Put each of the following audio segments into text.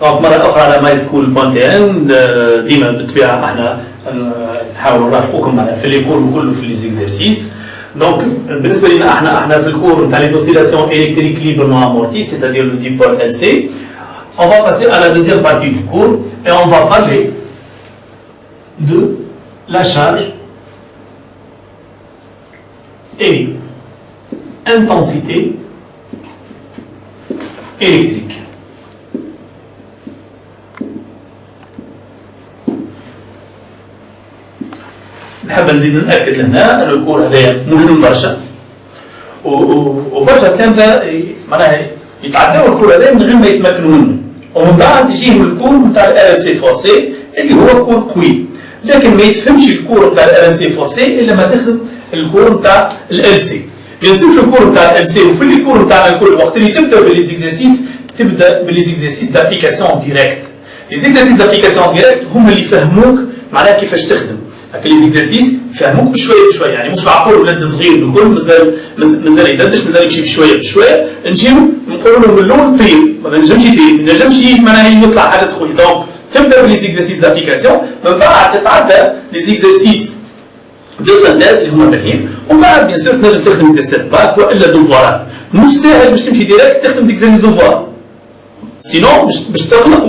دونك مرة أخرى على myschool.tn ديما بالطبيعة احنا نحاول نرافقوكم معنا في لي كور وكله في لي زيكزارسيس. دونك بالنسبة لنا احنا في الكور نتاع les oscillations électriques librement amorties, c'est-à-dire le dipôle LC. On va passer à la deuxième partie du cours et on va parler de la charge et intensité électrique. نحب نزيد نأكد لهنا أن الكور هذا مهم برشا وبرشا كلام معناها يتعداو الكور هذا من غير ما يتمكنوا منه، ومن بعد يجيهم الكور نتاع ال سي فورسي اللي هو كور قوي، لكن ما يتفهمش الكور نتاع ال سي فورسي الا ما تخدم الكور نتاع ال سي. بيان سور في الكور نتاع ال سي وفي الكور نتاعنا الكل وقت اللي تبدا بالليزيكزارسيس تبدا بالليزيكزارسيس دابليكاسيون ديريكت. ليزيكزارسيس دابليكاسيون ديريكت هما اللي يفهموك معناها كيفاش تخدم. هكا ليزيكزارسيس يفهموك بشويه بشويه، يعني مش معقول ولد صغير الكل مازال يدردش مازال يمشي بشويه بشويه، نجيو نقولوا له من الاول طير، ما نجمش يطير، ما نجمش معناها يطلع حاجه قويه. دونك تبدا بالليزيكزارسيس دابليكاسيون، من بعد تتعدى ليزيكزارسيس دو سانتيز اللي هما باهيين، ومن بعد بيان سور تنجم تخدم اكزرسيس باك والا دوفوارات. مش ساهل باش تمشي ديريكت تخدم اكزرسيس دوفوار، سينون باش تقلق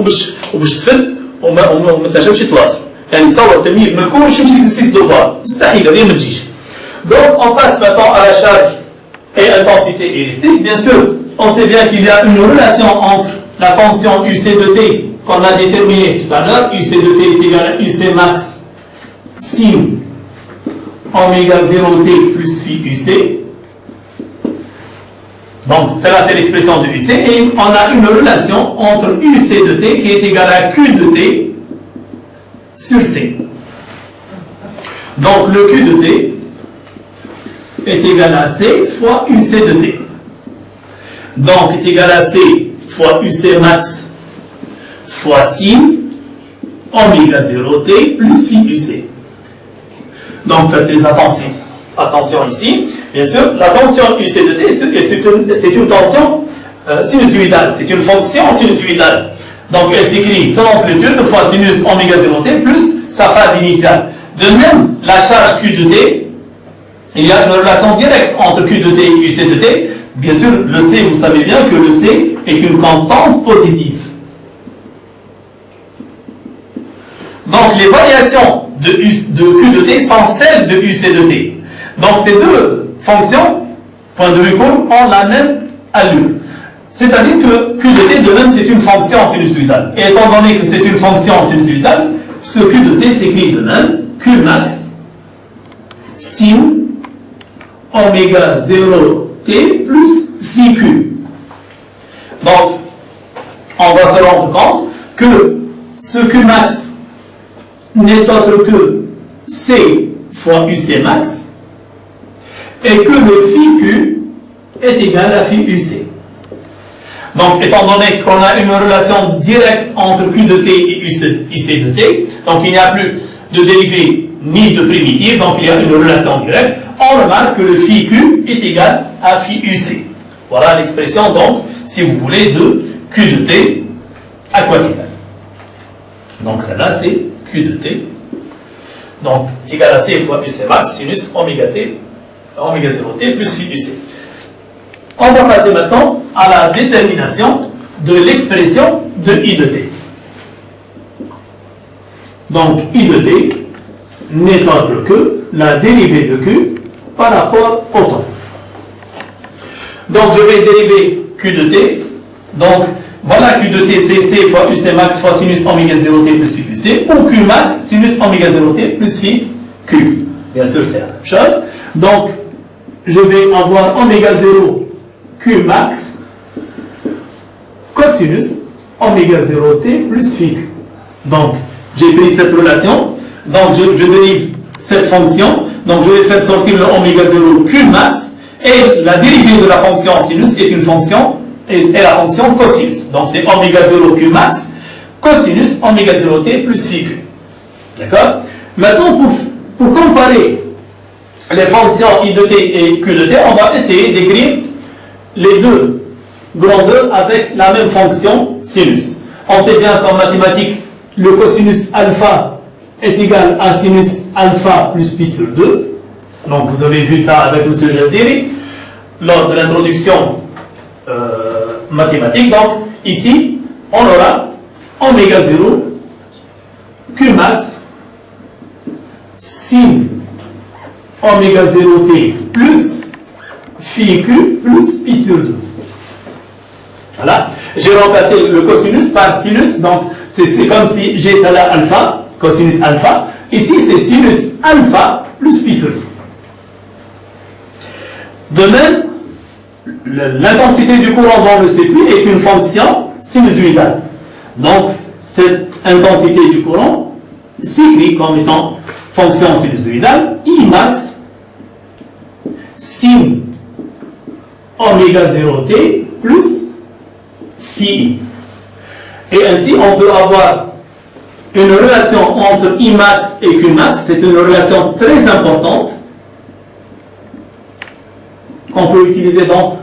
وباش تفد وما تنجمش تواصل. يعني تصور تلميذ من الكور يمشي اكزرسيس دوفوار، مستحيل هذه ما تجيش. Donc on passe maintenant à la charge et intensité électrique. Bien sûr, on sait bien qu'il y a une relation entre la tension UC de T qu'on a déterminée tout à l'heure. UC de T est égal à UC max sin oméga 0T plus phi UC. Donc celle-là c'est l'expression de UC et on a une relation entre UC de T qui est égal à Q de T sur C. Donc le Q de T est égal à C fois UC de T. Donc est égal à C fois UC max fois sin oméga 0T plus phi UC. Donc faites attention. Attention ici. Bien sûr, la tension UC de T c'est une tension sinusoïdale. C'est une fonction sinusoïdale. Donc elle s'écrit son amplitude fois sinus oméga 0T plus sa phase initiale. De même, la charge Q de T, il y a une relation directe entre Q de T et UC de T. Bien sûr, le C, vous savez bien que le C est une constante positive. Donc les variations de Q de T sont celles de UC de T. Donc ces deux fonctions, point de vue court, ont la même allure. C'est-à-dire que Q de T, de même, c'est une fonction sinusoïdale. Et étant donné que c'est une fonction sinusoïdale, ce Q de T s'écrit de même, Q max sin oméga 0T plus phi Q. Donc, on va se rendre compte que ce Q max n'est autre que C fois UC max et que le phi Q est égal à phi UC. Donc, étant donné qu'on a une relation directe entre Q de T et UC de T, donc il n'y a plus de dérivée ni de primitive, donc il y a une relation directe, on remarque que le phi Q est égal à phi UC. Voilà l'expression, donc, si vous voulez, de Q de T aquatique. Donc, celle-là, c'est Q de T. Donc, est égal à C fois UC max sinus oméga 0T plus phi UC. On va passer maintenant à la détermination de l'expression de I de T. Donc, I de T n'est autre que la dérivée de Q par rapport au temps. Donc, je vais dériver Q de T. Donc, voilà Q de T, c'est C fois UC max fois sinus oméga 0T plus phi UC, ou Q max sinus oméga 0T plus phi Q. Bien sûr, c'est la même chose. Donc, je vais avoir oméga 0 Q max cosinus oméga 0T plus phi Q. Donc, j'ai pris cette relation, donc je dérive cette fonction, donc je vais faire sortir le oméga 0 Q max, et la dérivée de la fonction sinus est une fonction, est la fonction cosinus. Donc c'est oméga 0 Q max cosinus oméga 0T plus phi Q. D'accord? Maintenant, pour comparer les fonctions I de T et Q de T, on va essayer d'écrire les deux grandeurs avec la même fonction sinus. On sait bien qu'en mathématiques, le cosinus alpha est égal à sinus alpha plus pi sur 2. Donc vous avez vu ça avec M. Jaziri lors de l'introduction mathématique. Donc ici, on aura oméga 0 Q max sin oméga 0t plus phi q plus pi sur 2. Voilà. J'ai remplacé le cosinus par sinus, donc c'est comme si j'ai ça là alpha, cosinus alpha. Ici, c'est sinus alpha plus pi sur 2. De même, l'intensité du courant dans le circuit est une fonction sinusoïdale. Donc, cette intensité du courant s'écrit comme étant fonction sinusoïdale I max sin oméga 0t plus phi i. Et ainsi, on peut avoir une relation entre I max et Q max. C'est une relation très importante qu'on peut utiliser dans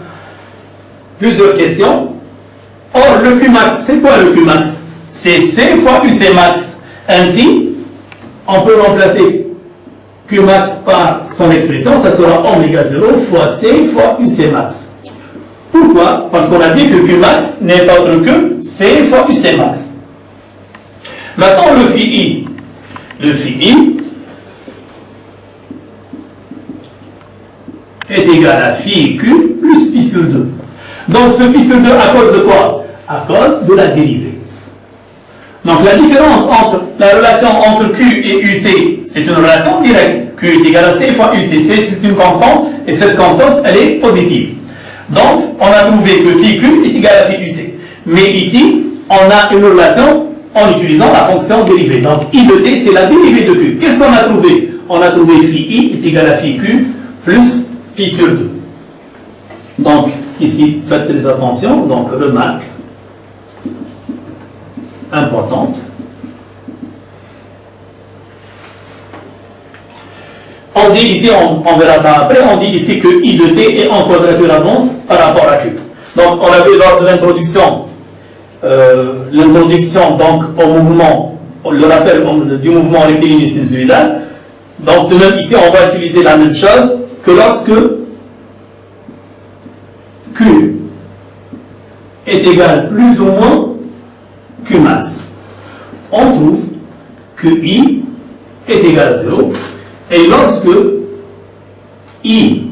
plusieurs questions. Or, le Q max, c'est quoi le Q max? C'est C fois UC max. Ainsi, on peut remplacer Q max par son expression, ça sera oméga 0 fois C fois UC max. Pourquoi? Parce qu'on a dit que Q max n'est autre que C fois UC max. Maintenant, le phi I. Le phi I est égal à phi Q plus pi sur 2. Donc, ce pi sur 2 à cause de quoi? À cause de la dérivée. Donc, la différence entre la relation entre Q et UC, c'est une relation directe. Q est égal à C fois UC. C, c'est une constante, et cette constante, elle est positive. Donc, on a trouvé que phi Q est égal à phi UC. Mais ici, on a une relation en utilisant la fonction dérivée. Donc, I de t, c'est la dérivée de Q. Qu'est-ce qu'on a trouvé? On a trouvé phi I est égal à phi Q plus pi sur 2. Donc, ici, faites très attention. Donc, remarque importante. On dit ici, on verra ça après, on dit ici que I de t est en quadrature avance par rapport à Q. Donc, on a vu lors de l'introduction donc au mouvement, le rappel du mouvement rectiligne sinusoïdal. Donc, de même ici, on va utiliser la même chose que lorsque Q est égal plus ou moins Q max. On trouve que I est égal à 0. Et lorsque I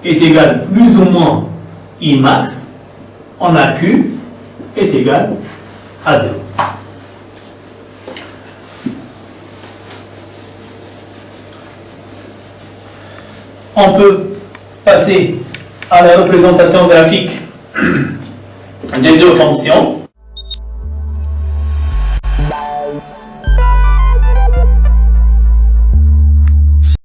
est égal plus ou moins I max, on a Q est égal à 0. On peut passer à la représentation graphique des deux fonctions.